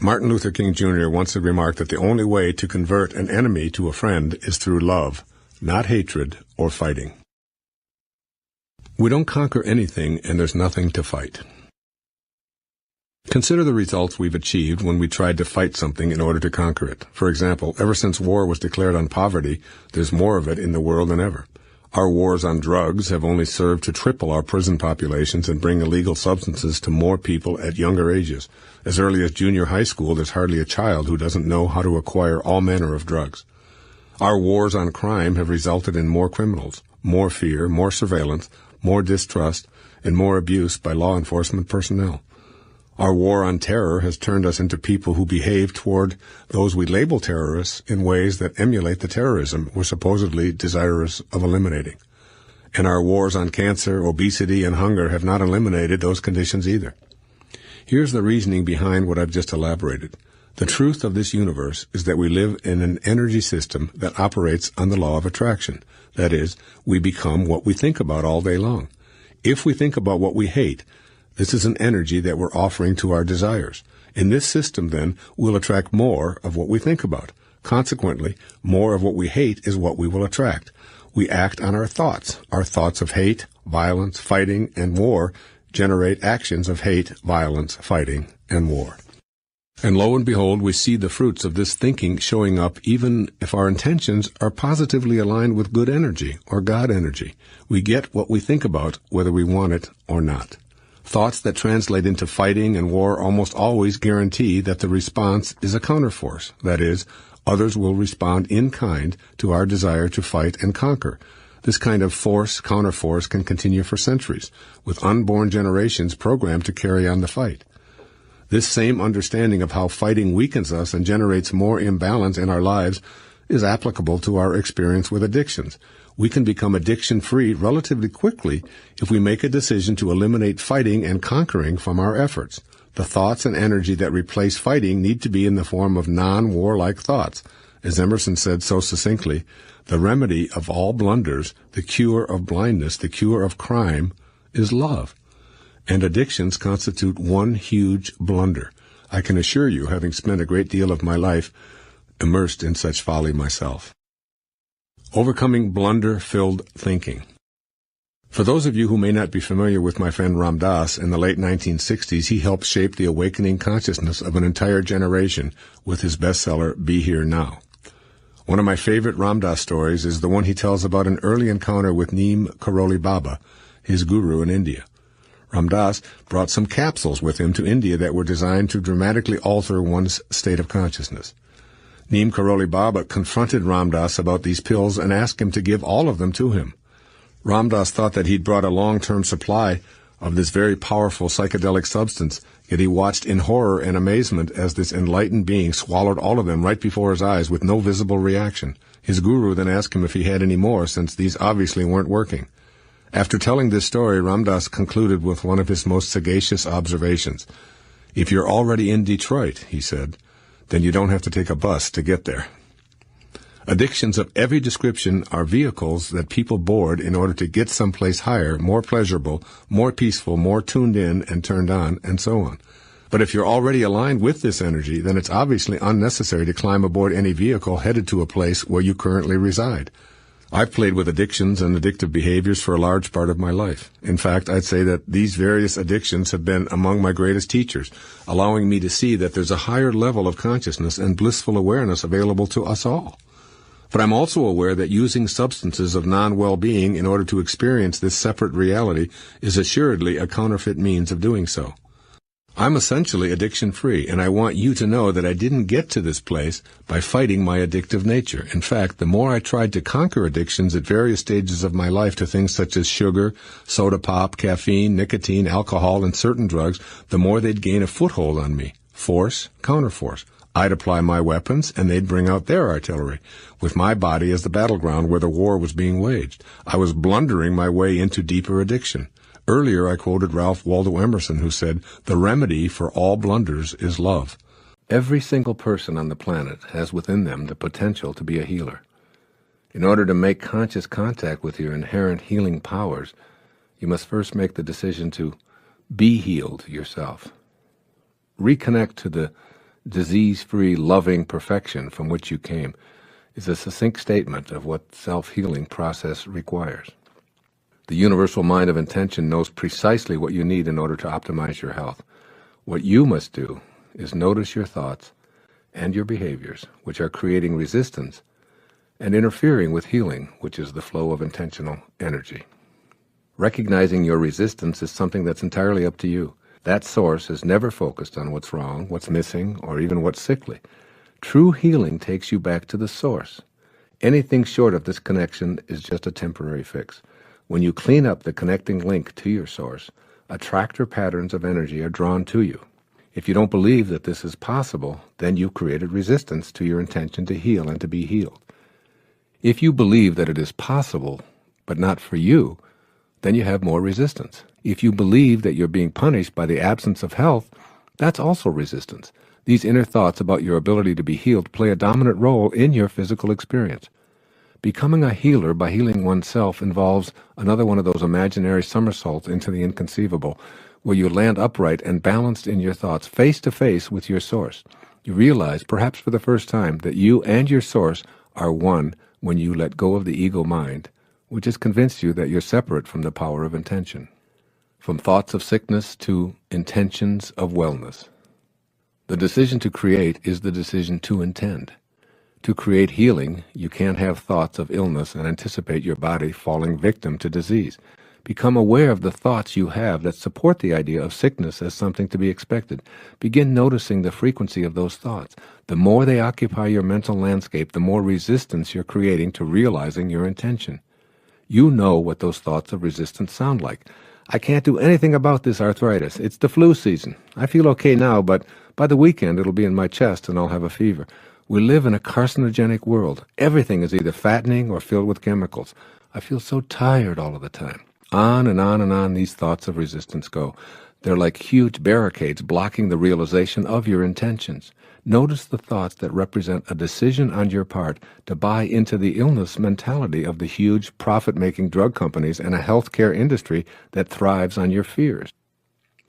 Martin Luther King Jr. once had remarked that the only way to convert an enemy to a friend is through love, not hatred or fighting. We don't conquer anything, and there's nothing to fight. Consider the results we've achieved when we tried to fight something in order to conquer it. For example, ever since war was declared on poverty, there's more of it in the world than ever. Our wars on drugs have only served to triple our prison populations and bring illegal substances to more people at younger ages. As early as junior high school, there's hardly a child who doesn't know how to acquire all manner of drugs. Our wars on crime have resulted in more criminals, more fear, more surveillance, more distrust, and more abuse by law enforcement personnel. Our war on terror has turned us into people who behave toward those we label terrorists in ways that emulate the terrorism we're supposedly desirous of eliminating. And our wars on cancer, obesity, and hunger have not eliminated those conditions either. Here's the reasoning behind what I've just elaborated. The truth of this universe is that we live in an energy system that operates on the law of attraction. That is, we become what we think about all day long. If we think about what we hate, this is an energy that we're offering to our desires. In this system, then, we'll attract more of what we think about. Consequently, more of what we hate is what we will attract. We act on our thoughts. Our thoughts of hate, violence, fighting, and war generate actions of hate, violence, fighting, and war. And lo and behold, we see the fruits of this thinking showing up even if our intentions are positively aligned with good energy or God energy. We get what we think about, whether we want it or not. Thoughts that translate into fighting and war almost always guarantee that the response is a counterforce. That is, others will respond in kind to our desire to fight and conquer. This kind of counterforce can continue for centuries, with unborn generations programmed to carry on the fight. This same understanding of how fighting weakens us and generates more imbalance in our lives is applicable to our experience with addictions. We can become addiction-free relatively quickly if we make a decision to eliminate fighting and conquering from our efforts. The thoughts and energy that replace fighting need to be in the form of non-warlike thoughts. As Emerson said so succinctly, the remedy of all blunders, the cure of blindness, the cure of crime, is love. And addictions constitute one huge blunder. I can assure you, having spent a great deal of my life immersed in such folly myself. Overcoming blunder-filled thinking. For those of you who may not be familiar with my friend Ram Dass, in the late 1960s, he helped shape the awakening consciousness of an entire generation with his bestseller, Be Here Now. One of my favorite Ram Dass stories is the one he tells about an early encounter with Neem Karoli Baba, his guru in India. Ram Dass brought some capsules with him to India that were designed to dramatically alter one's state of consciousness. Neem Karoli Baba confronted Ram Dass about these pills and asked him to give all of them to him. Ram Dass thought that he'd brought a long-term supply of this very powerful psychedelic substance, yet he watched in horror and amazement as this enlightened being swallowed all of them right before his eyes with no visible reaction. His guru then asked him if he had any more, since these obviously weren't working. After telling this story, Ram Dass concluded with one of his most sagacious observations. "If you're already in Detroit," he said, "then you don't have to take a bus to get there." Addictions of every description are vehicles that people board in order to get someplace higher, more pleasurable, more peaceful, more tuned in and turned on, and so on. But if you're already aligned with this energy, then it's obviously unnecessary to climb aboard any vehicle headed to a place where you currently reside. I've played with addictions and addictive behaviors for a large part of my life. In fact, I'd say that these various addictions have been among my greatest teachers, allowing me to see that there's a higher level of consciousness and blissful awareness available to us all. But I'm also aware that using substances of non-well-being in order to experience this separate reality is assuredly a counterfeit means of doing so. I'm essentially addiction-free, and I want you to know that I didn't get to this place by fighting my addictive nature. In fact, the more I tried to conquer addictions at various stages of my life to things such as sugar, soda pop, caffeine, nicotine, alcohol, and certain drugs, the more they'd gain a foothold on me. Force, counterforce. I'd apply my weapons, and they'd bring out their artillery, with my body as the battleground where the war was being waged. I was blundering my way into deeper addiction. Earlier, I quoted Ralph Waldo Emerson, who said, "The remedy for all blunders is love." Every single person on the planet has within them the potential to be a healer. In order to make conscious contact with your inherent healing powers, you must first make the decision to be healed yourself. Reconnect to the disease-free, loving perfection from which you came, is a succinct statement of what self-healing process requires. The universal mind of intention knows precisely what you need in order to optimize your health. What you must do is notice your thoughts and your behaviors, which are creating resistance and interfering with healing, which is the flow of intentional energy. Recognizing your resistance is something that's entirely up to you. That source is never focused on what's wrong, what's missing, or even what's sickly. True healing takes you back to the source. Anything short of this connection is just a temporary fix. When you clean up the connecting link to your source, attractor patterns of energy are drawn to you. If you don't believe that this is possible, then you've created resistance to your intention to heal and to be healed. If you believe that it is possible, but not for you, then you have more resistance. If you believe that you're being punished by the absence of health, that's also resistance. These inner thoughts about your ability to be healed play a dominant role in your physical experience. Becoming a healer by healing oneself involves another one of those imaginary somersaults into the inconceivable, where you land upright and balanced in your thoughts, face to face with your source. You realize, perhaps for the first time, that you and your source are one when you let go of the ego mind, which has convinced you that you're separate from the power of intention. From thoughts of sickness to intentions of wellness. The decision to create is the decision to intend. To create healing, you can't have thoughts of illness and anticipate your body falling victim to disease. Become aware of the thoughts you have that support the idea of sickness as something to be expected. Begin noticing the frequency of those thoughts. The more they occupy your mental landscape, the more resistance you're creating to realizing your intention. You know what those thoughts of resistance sound like. I can't do anything about this arthritis. It's the flu season. I feel okay now, but by the weekend it'll be in my chest and I'll have a fever. We live in a carcinogenic world. Everything is either fattening or filled with chemicals. I feel so tired all of the time. On and on and on these thoughts of resistance go. They're like huge barricades blocking the realization of your intentions. Notice the thoughts that represent a decision on your part to buy into the illness mentality of the huge profit-making drug companies and a healthcare industry that thrives on your fears.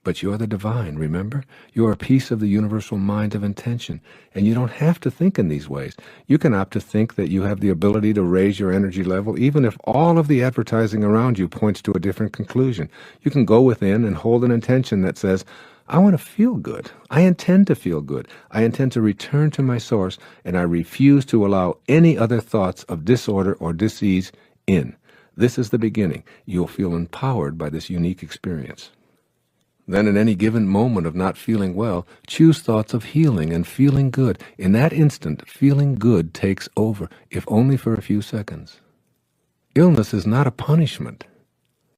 But you're the divine, remember? You're a piece of the universal mind of intention, and you don't have to think in these ways. You can opt to think that you have the ability to raise your energy level even if all of the advertising around you points to a different conclusion. You can go within and hold an intention that says, I want to feel good. I intend to feel good. I intend to return to my source, and I refuse to allow any other thoughts of disorder or disease in. This is the beginning. You'll feel empowered by this unique experience. Then in any given moment of not feeling well, choose thoughts of healing and feeling good. In that instant, feeling good takes over, if only for a few seconds. Illness is not a punishment.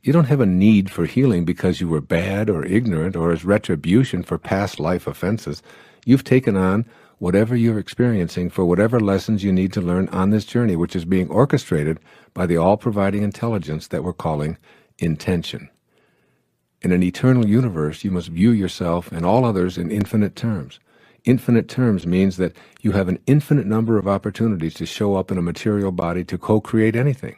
You don't have a need for healing because you were bad or ignorant or as retribution for past life offenses. You've taken on whatever you're experiencing for whatever lessons you need to learn on this journey, which is being orchestrated by the all-providing intelligence that we're calling intention. In an eternal universe, you must view yourself and all others in infinite terms. Infinite terms means that you have an infinite number of opportunities to show up in a material body to co-create anything.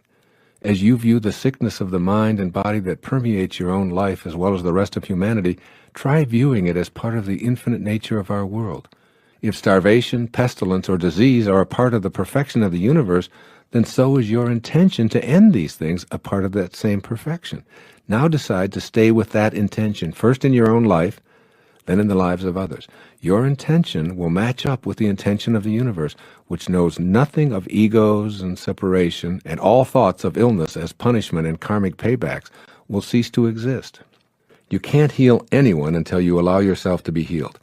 As you view the sickness of the mind and body that permeates your own life as well as the rest of humanity, try viewing it as part of the infinite nature of our world. If starvation, pestilence, or disease are a part of the perfection of the universe, then so is your intention to end these things a part of that same perfection. Now decide to stay with that intention, first in your own life, then in the lives of others. Your intention will match up with the intention of the universe, which knows nothing of egos and separation, and all thoughts of illness as punishment and karmic paybacks will cease to exist. You can't heal anyone until you allow yourself to be healed.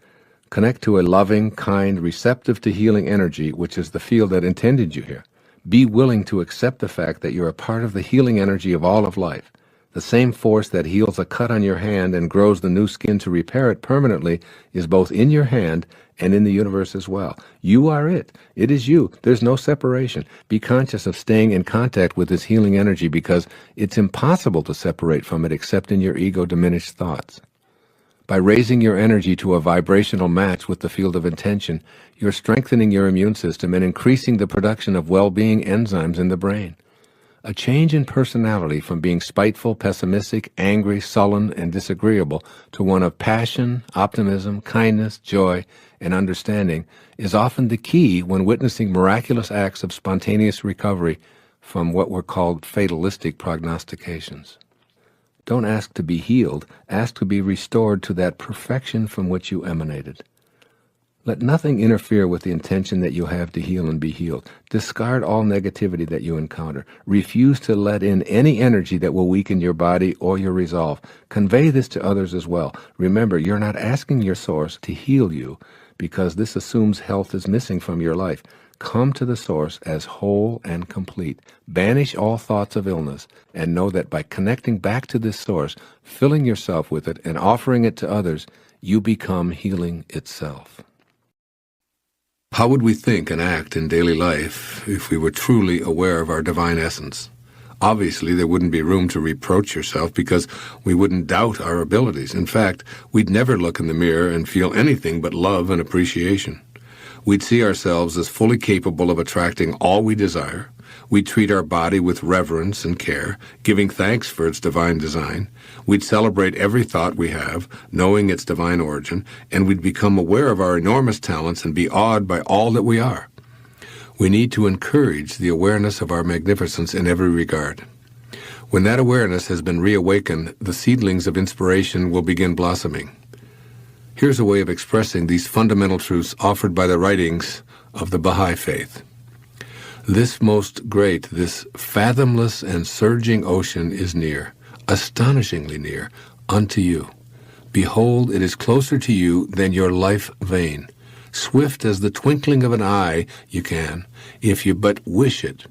Connect to a loving, kind, receptive to healing energy, which is the field that intended you here. Be willing to accept the fact that you're a part of the healing energy of all of life. The same force that heals a cut on your hand and grows the new skin to repair it permanently is both in your hand and in the universe as well. You are it. It is you. There's no separation. Be conscious of staying in contact with this healing energy because it's impossible to separate from it except in your ego-diminished thoughts. By raising your energy to a vibrational match with the field of intention, you're strengthening your immune system and increasing the production of well-being enzymes in the brain. A change in personality from being spiteful, pessimistic, angry, sullen, and disagreeable to one of passion, optimism, kindness, joy, and understanding is often the key when witnessing miraculous acts of spontaneous recovery from what were called fatalistic prognostications. Don't ask to be healed, ask to be restored to that perfection from which you emanated. Let nothing interfere with the intention that you have to heal and be healed. Discard all negativity that you encounter. Refuse to let in any energy that will weaken your body or your resolve. Convey this to others as well. Remember, you're not asking your source to heal you because this assumes health is missing from your life. Come to the source as whole and complete. Banish all thoughts of illness and know that by connecting back to this source, filling yourself with it, and offering it to others, you become healing itself. How would we think and act in daily life if we were truly aware of our divine essence? Obviously, there wouldn't be room to reproach yourself because we wouldn't doubt our abilities. In fact, we'd never look in the mirror and feel anything but love and appreciation. We'd see ourselves as fully capable of attracting all we desire. We'd treat our body with reverence and care, giving thanks for its divine design. We'd celebrate every thought we have, knowing its divine origin, and we'd become aware of our enormous talents and be awed by all that we are. We need to encourage the awareness of our magnificence in every regard. When that awareness has been reawakened, the seedlings of inspiration will begin blossoming. Here's a way of expressing these fundamental truths offered by the writings of the Baha'i Faith. This most great, this fathomless and surging ocean is near, astonishingly near, unto you. Behold, it is closer to you than your life vein. Swift as the twinkling of an eye you can, if you but wish it,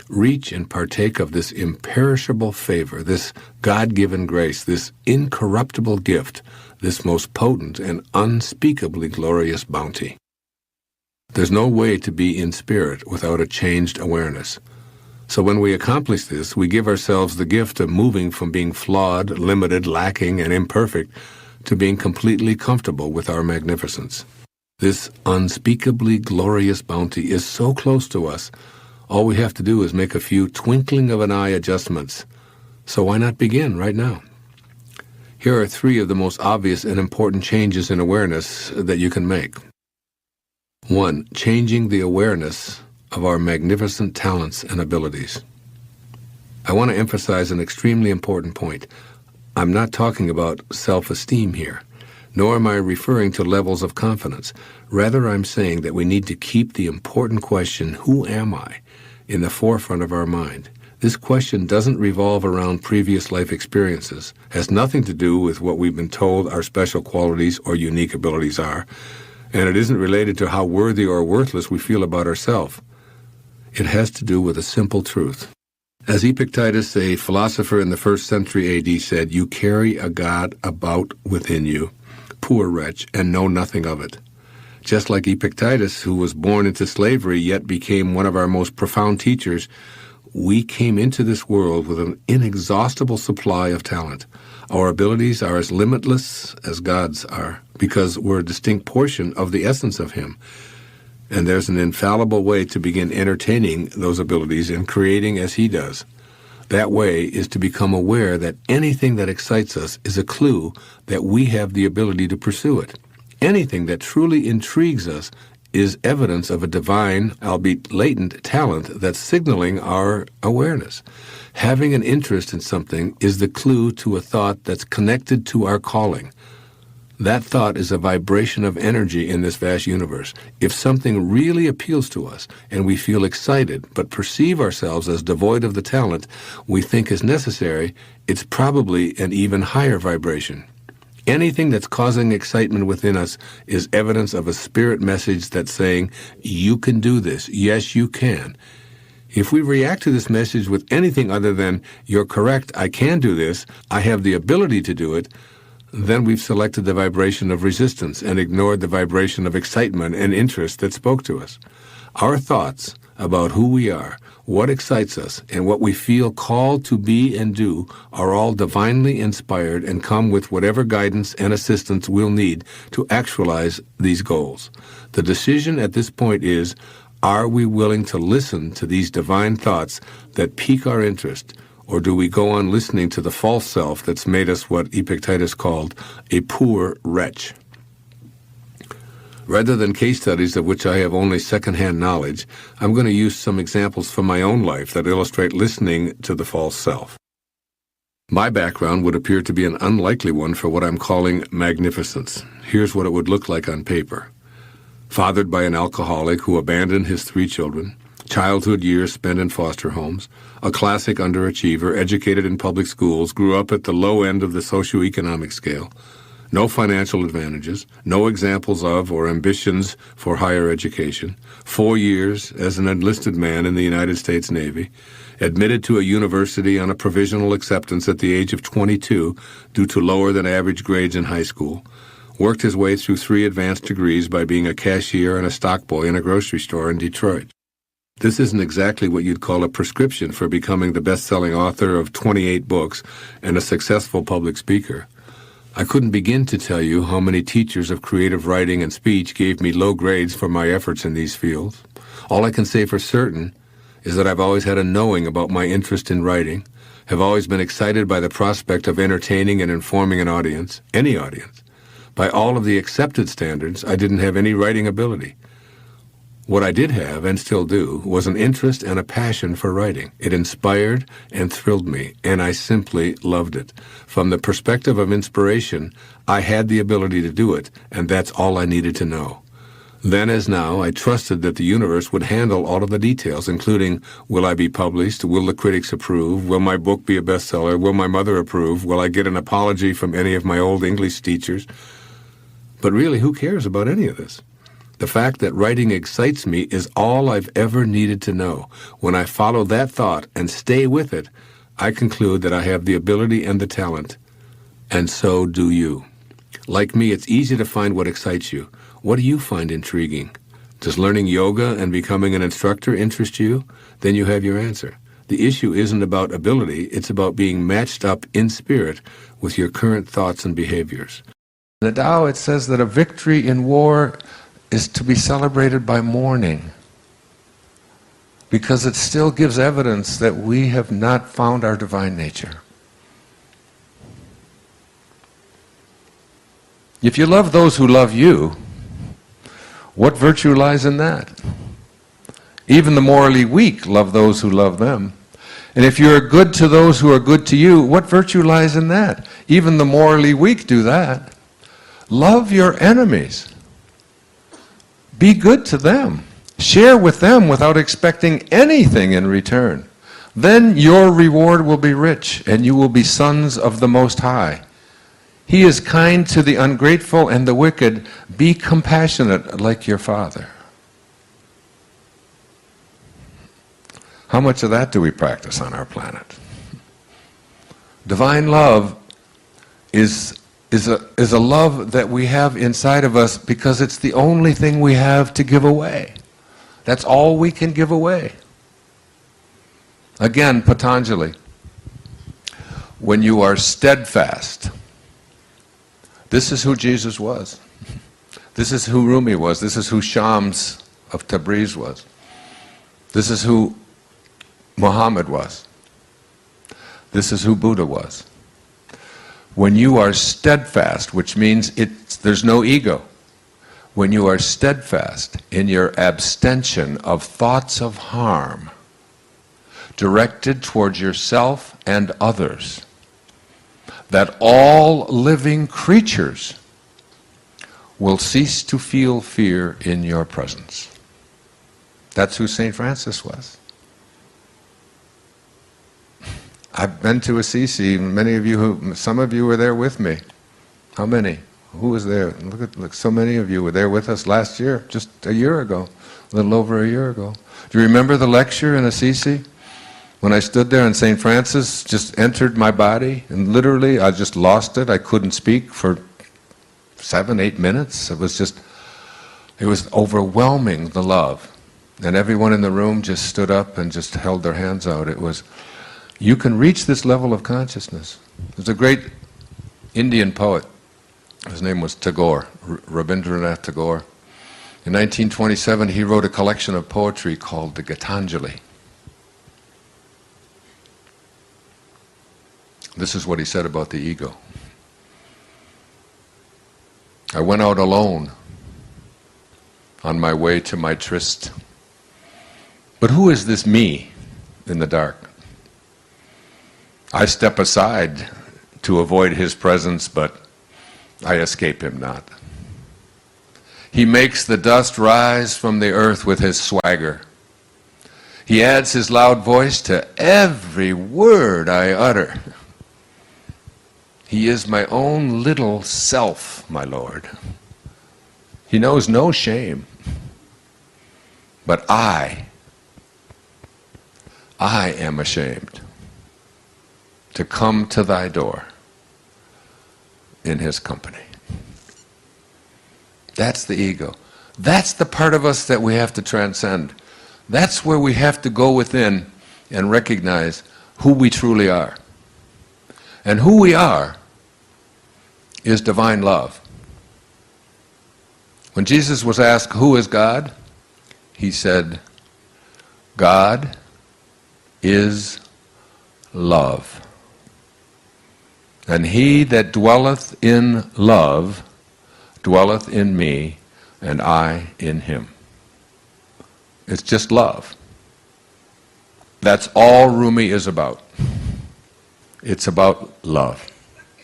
reach and partake of this imperishable favor, this God-given grace, this incorruptible gift, this most potent and unspeakably glorious bounty. There's no way to be in spirit without a changed awareness. So when we accomplish this, we give ourselves the gift of moving from being flawed, limited, lacking, and imperfect to being completely comfortable with our magnificence. This unspeakably glorious bounty is so close to us, all we have to do is make a few twinkling of an eye adjustments. So why not begin right now? Here are 3 of the most obvious and important changes in awareness that you can make. 1. Changing the awareness of our magnificent talents and abilities. I want to emphasize an extremely important point. I'm not talking about self-esteem here, nor am I referring to levels of confidence. Rather, I'm saying that we need to keep the important question, who am I, in the forefront of our mind. This question doesn't revolve around previous life experiences, has nothing to do with what we've been told our special qualities or unique abilities are, and it isn't related to how worthy or worthless we feel about ourselves. It has to do with a simple truth. As Epictetus, a philosopher in the 1st century A.D., said, "You carry a god about within you, poor wretch, and know nothing of it." Just like Epictetus, who was born into slavery yet became one of our most profound teachers, we came into this world with an inexhaustible supply of talent. Our abilities are as limitless as God's are, because we're a distinct portion of the essence of Him. And there's an infallible way to begin entertaining those abilities and creating as He does. That way is to become aware that anything that excites us is a clue that we have the ability to pursue it. Anything that truly intrigues us is evidence of a divine, albeit latent, talent that's signaling our awareness. Having an interest in something is the clue to a thought that's connected to our calling. That thought is a vibration of energy in this vast universe. If something really appeals to us and we feel excited but perceive ourselves as devoid of the talent we think is necessary, it's probably an even higher vibration. Anything that's causing excitement within us is evidence of a spirit message that's saying, you can do this. Yes, you can. If we react to this message with anything other than, you're correct, I can do this, I have the ability to do it, then we've selected the vibration of resistance and ignored the vibration of excitement and interest that spoke to us. Our thoughts about who we are, what excites us, and what we feel called to be and do are all divinely inspired and come with whatever guidance and assistance we'll need to actualize these goals. The decision at this point is, Are we willing to listen to these divine thoughts that pique our interest, or do we go on listening to the false self that's made us what Epictetus called a poor wretch? Rather than case studies of which I have only second-hand knowledge, I'm going to use some examples from my own life that illustrate listening to the false self. My background would appear to be an unlikely one for what I'm calling magnificence. Here's what it would look like on paper. Fathered by an alcoholic who abandoned his 3 children, childhood years spent in foster homes, a classic underachiever, educated in public schools, grew up at the low end of the socioeconomic scale, no financial advantages, no examples of or ambitions for higher education, 4 years as an enlisted man in the United States Navy, admitted to a university on a provisional acceptance at the age of 22 due to lower than average grades in high school, worked his way through 3 advanced degrees by being a cashier and a stock boy in a grocery store in Detroit. This isn't exactly what you'd call a prescription for becoming the best-selling author of 28 books and a successful public speaker. I couldn't begin to tell you how many teachers of creative writing and speech gave me low grades for my efforts in these fields. All I can say for certain is that I've always had a knowing about my interest in writing, have always been excited by the prospect of entertaining and informing an audience, any audience. By all of the accepted standards, I didn't have any writing ability. What I did have, and still do, was an interest and a passion for writing. It inspired and thrilled me, and I simply loved it. From the perspective of inspiration, I had the ability to do it, and that's all I needed to know. Then as now, I trusted that the universe would handle all of the details, including, will I be published? Will the critics approve? Will my book be a bestseller? Will my mother approve? Will I get an apology from any of my old English teachers? But really, who cares about any of this? The fact that writing excites me is all I've ever needed to know. When I follow that thought and stay with it, I conclude that I have the ability and the talent. And so do you. Like me, it's easy to find what excites you. What do you find intriguing? Does learning yoga and becoming an instructor interest you? Then you have your answer. The issue isn't about ability, it's about being matched up in spirit with your current thoughts and behaviors. In the Tao, it says that a victory in war is to be celebrated by mourning, because it still gives evidence that we have not found our divine nature. If you love those who love you, what virtue lies in that? Even the morally weak love those who love them. And if you're good to those who are good to you, what virtue lies in that? Even the morally weak do that. Love your enemies. Be good to them. Share with them without expecting anything in return. Then your reward will be rich, and you will be sons of the Most High. He is kind to the ungrateful and the wicked. Be compassionate like your Father. How much of that do we practice on our planet? Divine love is a love that we have inside of us because it's the only thing we have to give away. That's all we can give away. Again, Patanjali, when you are steadfast, this is who Jesus was. This is who Rumi was. This is who Shams of Tabriz was. This is who Muhammad was. This is who Buddha was. When you are steadfast, which means there's no ego, when you are steadfast in your abstention of thoughts of harm directed towards yourself and others, that all living creatures will cease to feel fear in your presence. That's who St. Francis was. I've been to Assisi. Some of you were there with me. How many? Who was there? Look, so many of you were there with us last year, just a year ago, a little over a year ago. Do you remember the lecture in Assisi? When I stood there and St. Francis just entered my body, and literally I just lost it. I couldn't speak for 7-8 minutes. It was overwhelming, the love. And everyone in the room just stood up and just held their hands out. You can reach this level of consciousness. There's a great Indian poet. His name was Tagore, Rabindranath Tagore. In 1927, he wrote a collection of poetry called the Gitanjali. This is what he said about the ego. I went out alone on my way to my tryst. But who is this me in the dark? I step aside to avoid his presence, but I escape him not. He makes the dust rise from the earth with his swagger. He adds his loud voice to every word I utter. He is my own little self, my Lord. He knows no shame. But I am ashamed to come to thy door in his company. That's the ego. That's the part of us that we have to transcend. That's where we have to go within and recognize who we truly are. And who we are is divine love. When Jesus was asked, who is God? He said, God is love. And he that dwelleth in love dwelleth in me, and I in him. It's just love. That's all Rumi is about. It's about love.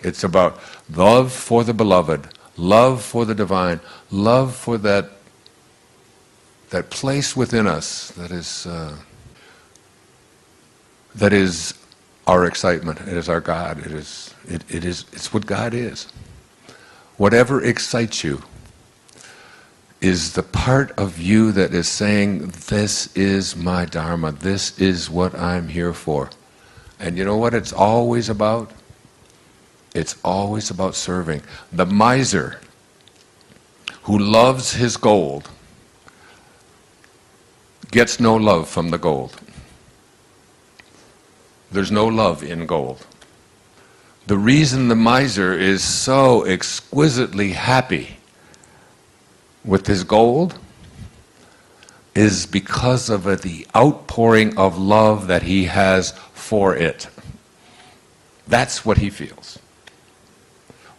It's about love for the beloved, love for the divine, love for that place within us that is our excitement. It is our God. It's what God is. Whatever excites you is the part of you that is saying, this is my Dharma, this is what I'm here for. And you know what it's always about? It's always about serving. The miser who loves his gold gets no love from the gold. There's no love in gold. The reason the miser is so exquisitely happy with his gold is because of the outpouring of love that he has for it. That's what he feels.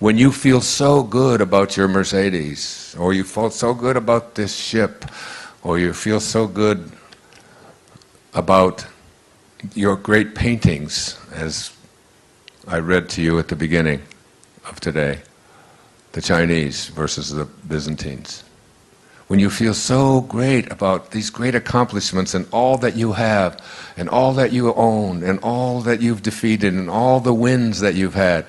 When you feel so good about your Mercedes, or you feel so good about this ship, or you feel so good about your great paintings, as I read to you at the beginning of today, the Chinese versus the Byzantines. When you feel so great about these great accomplishments and all that you have, and all that you own, and all that you've defeated, and all the wins that you've had,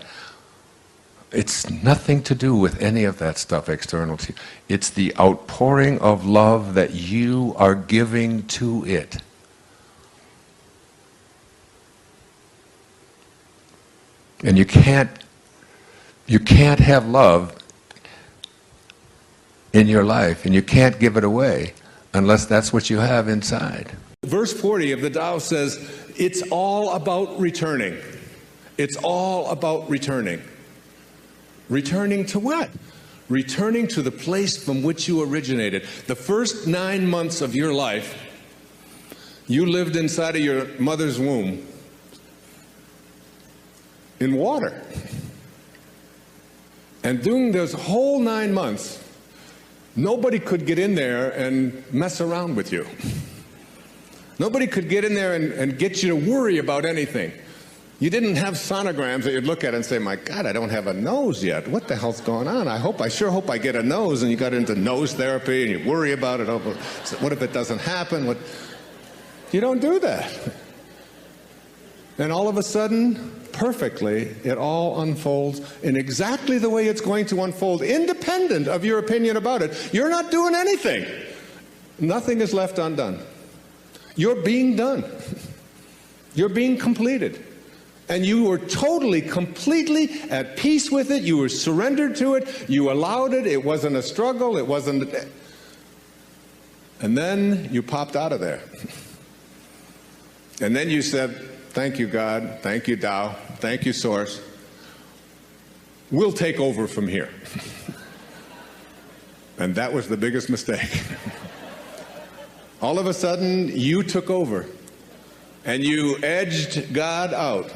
it's nothing to do with any of that stuff external to you. It's the outpouring of love that you are giving to it. And you can't have love in your life, and you can't give it away unless that's what you have inside. Verse 40 of the Tao says, it's all about returning. It's all about returning. Returning to what? Returning to the place from which you originated. The first 9 months of your life, you lived inside of your mother's womb in water. And during those whole 9 months, nobody could get in there and mess around with you. Nobody could get in there and get you to worry about anything. You didn't have sonograms that you'd look at and say, my God, I don't have a nose yet. What the hell's going on? I sure hope I get a nose. And you got into nose therapy and you worry about it. What if it doesn't happen? You don't do that. And all of a sudden, perfectly, it all unfolds in exactly the way it's going to unfold, independent of your opinion about it. You're not doing anything. Nothing is left undone. You're being done. You're being completed. And you were totally, completely at peace with it. You were surrendered to it. You allowed it. It wasn't a struggle. It wasn't. And then you popped out of there. And then you said, thank you, God. Thank you, Tao. Thank you, Source. We'll take over from here. And that was the biggest mistake. All of a sudden, you took over. And you edged God out.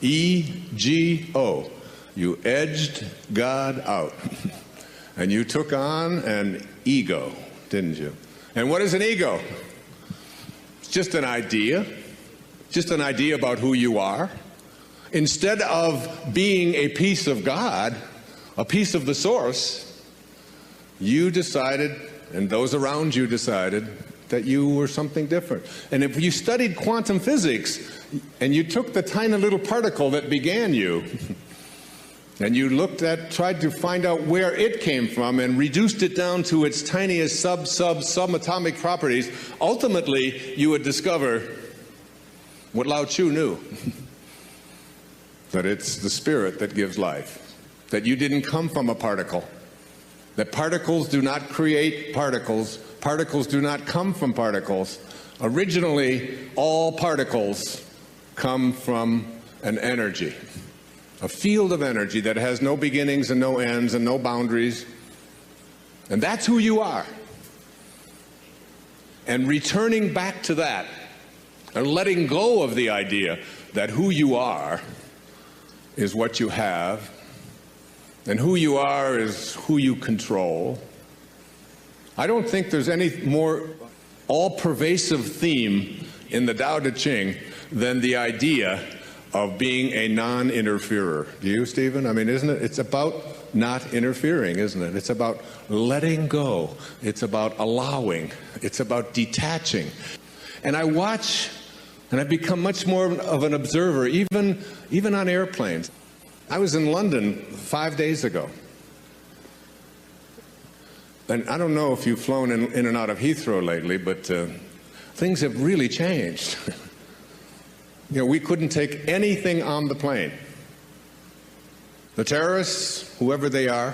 E-G-O. You edged God out. And you took on an ego, didn't you? And what is an ego? It's just an idea. Just an idea about who you are. Instead of being a piece of God, a piece of the source, you decided, and those around you decided, that you were something different. And if you studied quantum physics, and you took the tiny little particle that began you, and you tried to find out where it came from and reduced it down to its tiniest subatomic properties, ultimately you would discover what Lao Tzu knew. That it's the spirit that gives life. That you didn't come from a particle. That particles do not create particles. Particles do not come from particles. Originally, all particles come from an energy. A field of energy that has no beginnings and no ends and no boundaries. And that's who you are. And returning back to that, and letting go of the idea that who you are is what you have, and who you are is who you control. I don't think there's any more all-pervasive theme in the Tao Te Ching than the idea of being a non-interferer. Do you, Stephen? I mean, isn't it? It's about not interfering, isn't it? It's about letting go. It's about allowing. It's about detaching. And I watch, and I've become much more of an observer, even on airplanes. I was in London 5 days ago. And I don't know if you've flown in and out of Heathrow lately, but things have really changed. You know, we couldn't take anything on the plane. The terrorists, whoever they are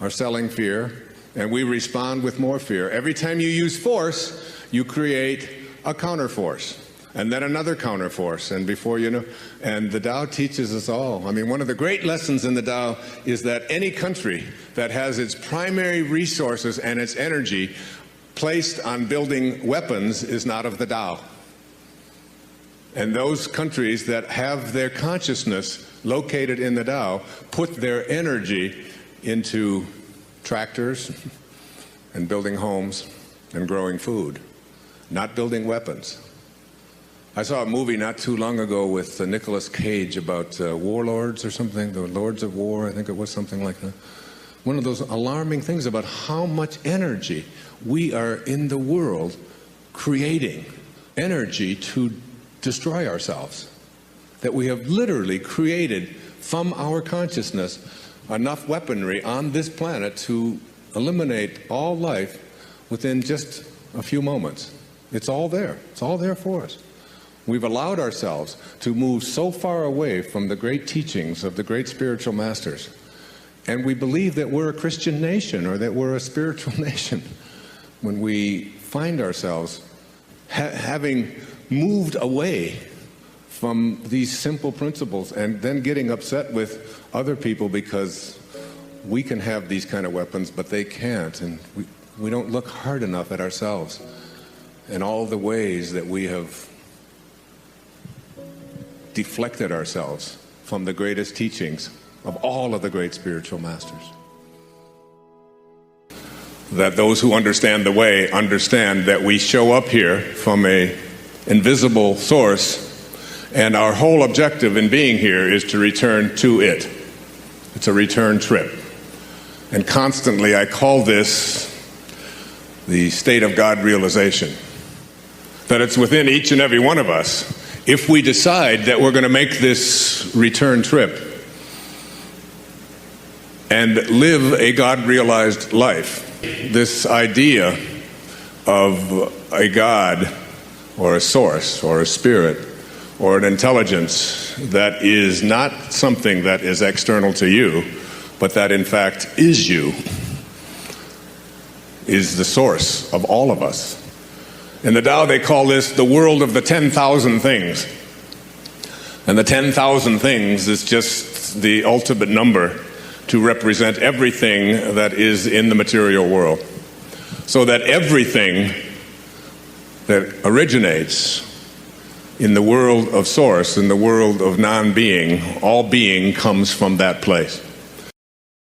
selling fear, and we respond with more fear. Every time you use force, you create a counterforce, and then another counterforce, and before you know, and the Tao teaches us all. I mean, one of the great lessons in the Tao is that any country that has its primary resources and its energy placed on building weapons is not of the Tao. And those countries that have their consciousness located in the Tao put their energy into tractors and building homes and growing food, not building weapons. I saw a movie not too long ago with Nicolas Cage about warlords or something, the Lords of War, I think it was something like that. One of those alarming things about how much energy we are in the world creating, energy to destroy ourselves. That we have literally created from our consciousness enough weaponry on this planet to eliminate all life within just a few moments. It's all there. It's all there for us. We've allowed ourselves to move so far away from the great teachings of the great spiritual masters. And we believe that we're a Christian nation or that we're a spiritual nation when we find ourselves having moved away from these simple principles and then getting upset with other people because we can have these kind of weapons, but they can't. And we don't look hard enough at ourselves and all the ways that we have deflected ourselves from the greatest teachings of all of the great spiritual masters. That those who understand the way understand that we show up here from a invisible source, and our whole objective in being here is to return to it. It's a return trip. And constantly I call this the state of God realization. That it's within each and every one of us, if we decide that we're going to make this return trip and live a God-realized life. This idea of a God or a source or a spirit or an intelligence that is not something that is external to you, but that in fact is you, is the source of all of us. In the Tao, they call this the world of the 10,000 things. And the 10,000 things is just the ultimate number to represent everything that is in the material world, so that everything that originates in the world of source, in the world of non-being, all being comes from that place.